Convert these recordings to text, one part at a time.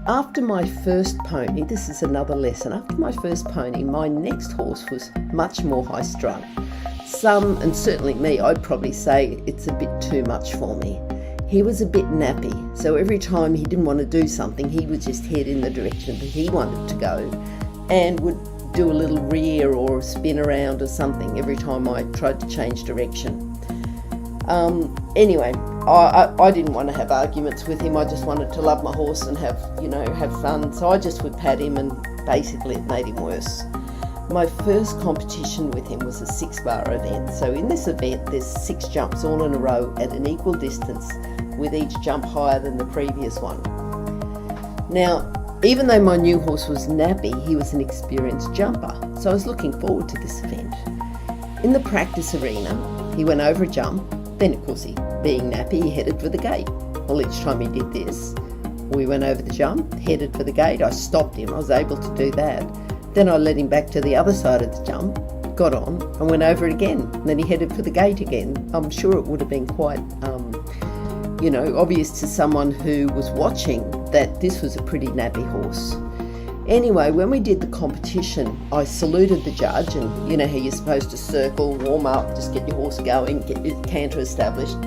After my first pony, this is another lesson, after my first pony, my next horse was much more high-strung. Some, and certainly me, I'd probably say it's a bit too much for me. He was a bit nappy, so every time he didn't want to do something, he would just head in the direction that he wanted to go and would do a little rear or spin around or something every time I tried to change direction. Anyway, I didn't want to have arguments with him. I just wanted to love my horse and have fun. So I just would pat him, and basically it made him worse. My first competition with him was a 6-bar event. So in this event, there's 6 jumps all in a row at an equal distance, with each jump higher than the previous one. Now, even though my new horse was nappy, he was an experienced jumper. So I was looking forward to this event. In the practice arena, he went over a jump. Then, of course, he, being nappy, he headed for the gate. Well, each time he did this, we went over the jump, headed for the gate. I stopped him. I was able to do that. Then I led him back to the other side of the jump, got on, and went over it again. And then he headed for the gate again. I'm sure it would have been quite, obvious to someone who was watching that this was a pretty nappy horse. Anyway, when we did the competition, I saluted the judge, and you know how you're supposed to circle, warm up, just get your horse going, get your canter established.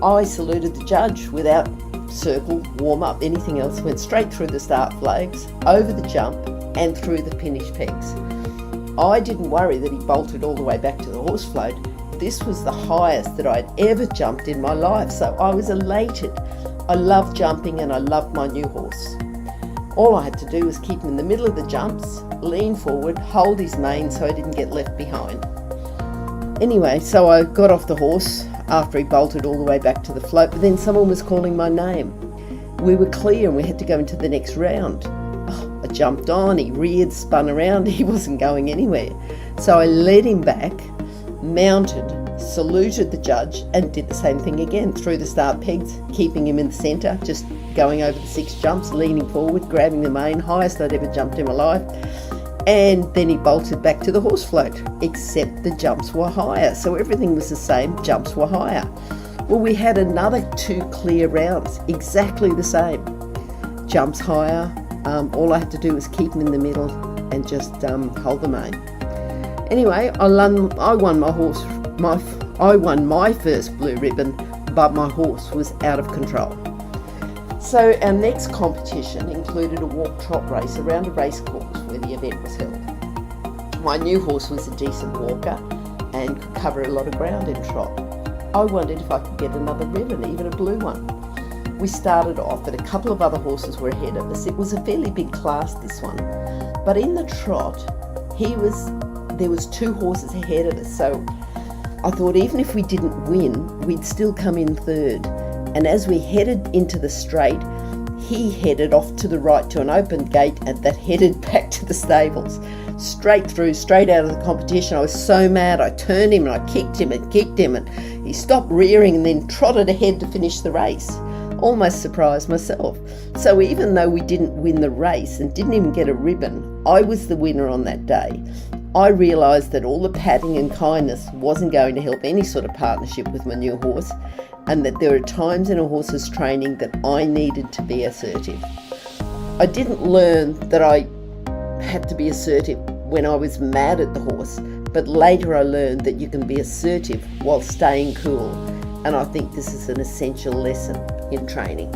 I saluted the judge without circle, warm up, anything else. Went straight through the start flags, over the jump, and through the finish pegs. I didn't worry that he bolted all the way back to the horse float. This was the highest that I'd ever jumped in my life, so I was elated. I loved jumping and I loved my new horse. All I had to do was keep him in the middle of the jumps, lean forward, hold his mane so I didn't get left behind. Anyway, so I got off the horse after he bolted all the way back to the float, but then someone was calling my name. We were clear and we had to go into the next round. I jumped on, he reared, spun around, he wasn't going anywhere. So I led him back, mounted, saluted the judge, and did the same thing again through the start pegs, keeping him in the centre, just going over the 6 jumps, leaning forward, grabbing the mane, highest I'd ever jumped in my life. And then he bolted back to the horse float, except the jumps were higher. So everything was the same, jumps were higher. Well, we had another 2 clear rounds, exactly the same. Jumps higher, all I had to do was keep him in the middle and just hold the mane. Anyway, I won my first blue ribbon, but my horse was out of control. So our next competition included a walk-trot race around a race course where the event was held. My new horse was a decent walker and could cover a lot of ground in trot. I wondered if I could get another ribbon, even a blue one. We started off, but a couple of other horses were ahead of us. It was a fairly big class, this one. But in the trot, there was 2 horses ahead of us, so I thought even if we didn't win, we'd still come in third. And as we headed into the straight, he headed off to the right to an open gate and that headed back to the stables. Straight through, straight out of the competition. I was so mad, I turned him and I kicked him and he stopped rearing and then trotted ahead to finish the race. Almost surprised myself. So even though we didn't win the race and didn't even get a ribbon, I was the winner on that day. I realised that all the patting and kindness wasn't going to help any sort of partnership with my new horse, and that there are times in a horse's training that I needed to be assertive. I didn't learn that I had to be assertive when I was mad at the horse, but later I learned that you can be assertive while staying cool, and I think this is an essential lesson in training.